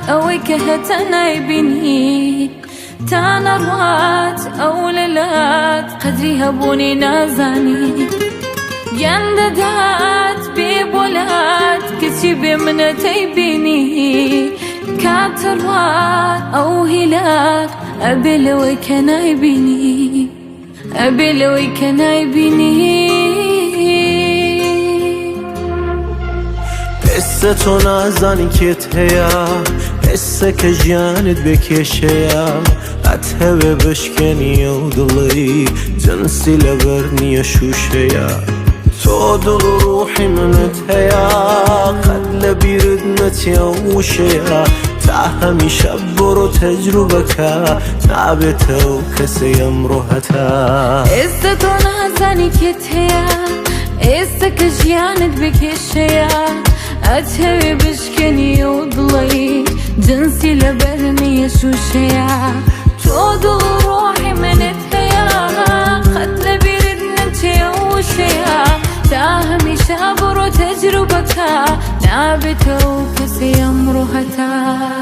أوي كهتنا يبني تانا روات أوللات قدري هبوني نازاني ينددات بيبولات كتب من تيبيني كاتروات أو هلاك أبي لوي كان يبني أبي لوي كان يبني حسه تو نازانی کت هیا حسه که جانت بکشیا اتهوه بشکنی و دلی جنسی لبرنی شوشیا تو دل روحی منت هیا قد لبیردنت یوشیا تا همیشه برو تجربه که نابتو کسی امروحتا حسه تو نازانی کت هیا حسه که جانت بکشیا أتهوي بشكني وضلي جنسي لبرني شوشيا تودل روحي من التيا قتل بردنا وشيا تاهمي شابر وتجربك نابته وكسي أمرهتا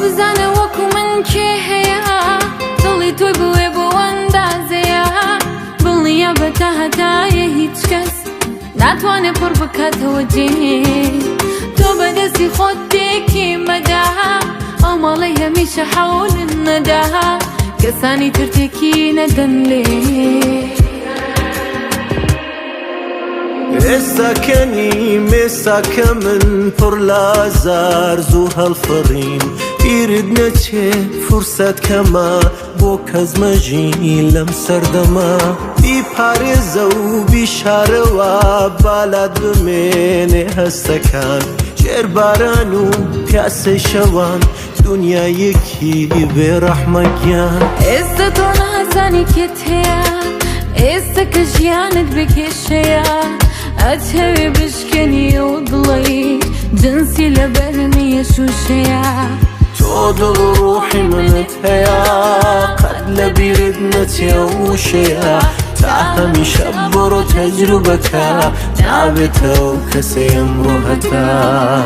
بزانه وكو من كيهيا ضلي توي بوي بواندازيا بالنيا بتاهتا يهيج كس ناتواني پر بكات وجهي تو بدسي خودتكي مداها أمالي هميشه حول النداها كساني ترتكي ندن ليه مساكني مساك من پر لازار زو هالفرين يردنا چه فرصت كما بو كزمجي لم سردما بي پارزه و بي شاروا بالاد بمينه هستكان جر بارانو پیاسه شوان دنیا یکی به رحمگیان تو نازانی کتیا كجيانت بكشيا أتهوي بشكني وضلي جنسي لبرني شوشيا تودل روحي من تهيا قد لبيردنت يوشيا تاهمي شبر وتجربك نابته وكسي امروهتا